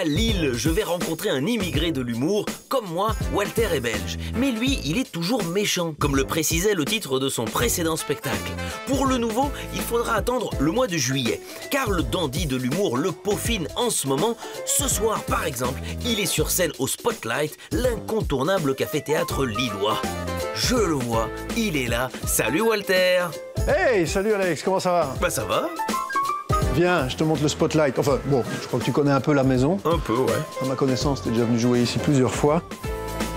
À Lille, je vais rencontrer un immigré de l'humour. Comme moi, Walter est belge. Mais lui, il est toujours méchant, comme le précisait le titre de son précédent spectacle. Pour le nouveau, il faudra attendre le mois de juillet, car le dandy de l'humour le peaufine en ce moment. Ce soir, par exemple, il est sur scène au Spotlight, l'incontournable café-théâtre lillois. Je le vois, il est là. Salut Walter! Hey, salut Alex, comment ça va? Bah ça va. Viens, je te montre le Spotlight. Enfin, bon, je crois que tu connais un peu la maison. Un peu, ouais. À ma connaissance, tu es déjà venu jouer ici plusieurs fois.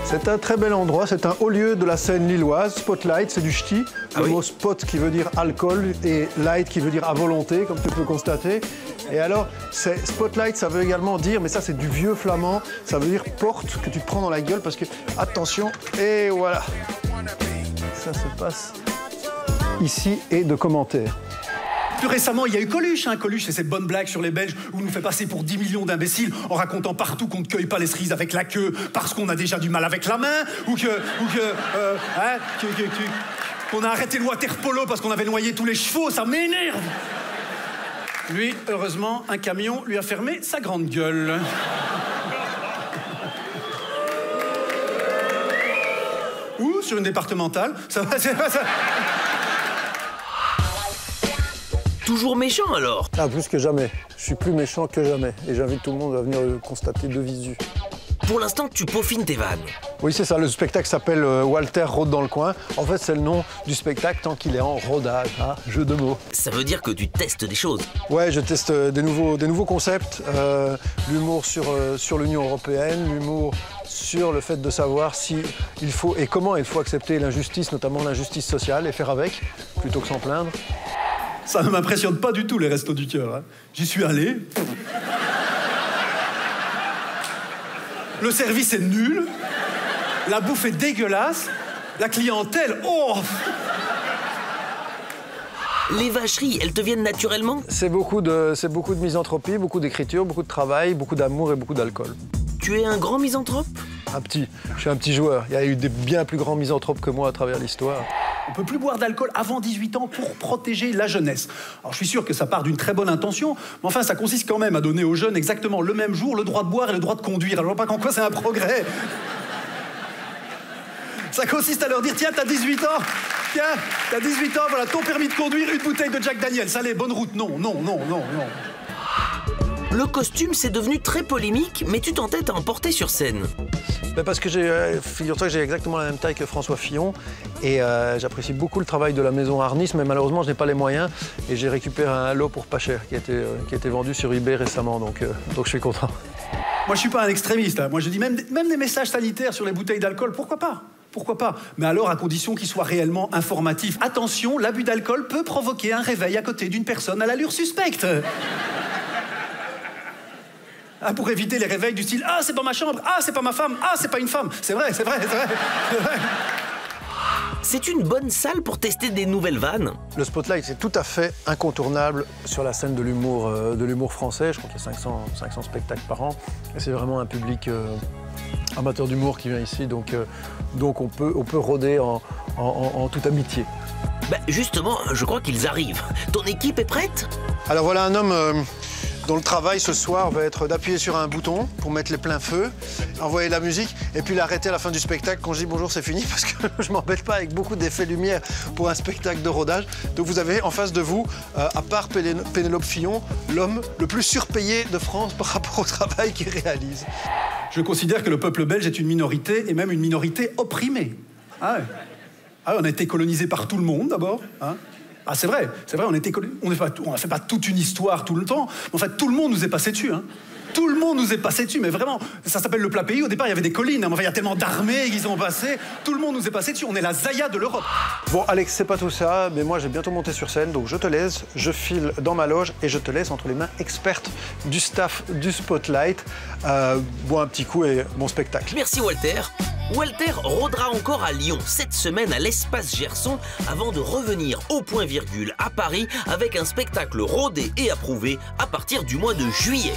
C'est un très bel endroit, c'est un haut lieu de la scène lilloise. Spotlight, c'est du ch'ti. Le mot spot qui veut dire alcool et light qui veut dire à volonté, comme tu peux constater. Et alors, Spotlight, ça veut également dire, mais ça c'est du vieux flamand, ça veut dire porte que tu te prends dans la gueule parce que, attention, et voilà. Ça se passe ici et de commentaires. Plus récemment, il y a eu Coluche. Coluche, c'est cette bonne blague sur les Belges où on nous fait passer pour 10 millions d'imbéciles en racontant partout qu'on ne cueille pas les cerises avec la queue parce qu'on a déjà du mal avec la main ou qu'on a arrêté le water polo parce qu'on avait noyé tous les chevaux. Ça m'énerve. Lui, heureusement, un camion lui a fermé sa grande gueule. Ou sur une départementale. Ça va, ça... Toujours méchant alors? Ah, plus que jamais. Je suis plus méchant que jamais. Et j'invite tout le monde à venir le constater de visu. Pour l'instant, tu peaufines tes vannes. Oui, c'est ça. Le spectacle s'appelle Walter rôde dans le coin. En fait, c'est le nom du spectacle tant qu'il est en rodage. Hein, jeu de mots. Ça veut dire que tu testes des choses. Ouais, je teste des nouveaux concepts. L'humour sur l'Union européenne, l'humour sur le fait de savoir si il faut et comment il faut accepter l'injustice, notamment l'injustice sociale, et faire avec, plutôt que s'en plaindre. Ça ne m'impressionne pas du tout, les Restos du Cœur. Hein. J'y suis allé. Le service est nul. La bouffe est dégueulasse. La clientèle, oh! Les vacheries, elles te viennent naturellement? C'est beaucoup de misanthropie, beaucoup d'écriture, beaucoup de travail, beaucoup d'amour et beaucoup d'alcool. Tu es un grand misanthrope? Un petit. Je suis un petit joueur. Il y a eu des bien plus grands misanthropes que moi à travers l'histoire. On ne peut plus boire d'alcool avant 18 ans pour protéger la jeunesse. Alors je suis sûr que ça part d'une très bonne intention, mais enfin ça consiste quand même à donner aux jeunes exactement le même jour le droit de boire et le droit de conduire. Alors je vois pas qu'en quoi c'est un progrès. Ça consiste à leur dire, tiens, t'as 18 ans, tiens, t'as 18 ans, voilà, ton permis de conduire, une bouteille de Jack Daniels. Allez, bonne route. Non, non, non, non, non. Le costume, c'est devenu très polémique, mais tu t'entêtes à en porter sur scène. Parce que figure-toi que j'ai exactement la même taille que François Fillon et j'apprécie beaucoup le travail de la maison Arnis, mais malheureusement je n'ai pas les moyens et j'ai récupéré un lot pour pas cher qui a été vendu sur eBay récemment, donc je suis content. Moi je suis pas un extrémiste, hein. Moi je dis même des messages sanitaires sur les bouteilles d'alcool, pourquoi pas? Pourquoi pas? Mais alors à condition qu'ils soient réellement informatifs. Attention, l'abus d'alcool peut provoquer un réveil à côté d'une personne à l'allure suspecte. Ah, pour éviter les réveils du style « Ah, c'est pas ma chambre, ah, c'est pas ma femme, ah, c'est pas une femme ». C'est vrai, c'est vrai, c'est vrai, c'est vrai. C'est une bonne salle pour tester des nouvelles vannes. Le Spotlight, c'est tout à fait incontournable sur la scène de l'humour français. Je crois qu'il y a 500 spectacles par an. Et c'est vraiment un public amateur d'humour qui vient ici. Donc on peut rôder en toute amitié. Bah justement, je crois qu'ils arrivent. Ton équipe est prête? Alors voilà un homme dont le travail ce soir va être d'appuyer sur un bouton pour mettre les pleins feux, envoyer de la musique et puis l'arrêter à la fin du spectacle quand je dis bonjour c'est fini parce que je m'embête pas avec beaucoup d'effets lumière pour un spectacle de rodage. Donc vous avez en face de vous, à part Pénélope Fillon, l'homme le plus surpayé de France par rapport au travail qu'il réalise. Je considère que le peuple belge est une minorité et même une minorité opprimée. Ah ouais. Ah ouais, on a été colonisé par tout le monde d'abord. Hein. Ah c'est vrai, on n'a fait pas toute une histoire tout le temps, mais en fait tout le monde nous est passé dessus. Hein. Tout le monde nous est passé dessus, mais vraiment, ça s'appelle le plat pays. Au départ, il y avait des collines, hein. Enfin, il y a tellement d'armées qui sont passées, tout le monde nous est passé dessus, on est la Zaya de l'Europe. Bon Alex, c'est pas tout ça, mais moi j'ai bientôt monté sur scène, donc je te laisse, je file dans ma loge et je te laisse entre les mains expertes du staff du Spotlight. Bois un petit coup et bon spectacle. Merci Walter. Walter rôdera encore à Lyon cette semaine à l'Espace Gerson avant de revenir au point virgule à Paris avec un spectacle rodé et approuvé à partir du mois de juillet.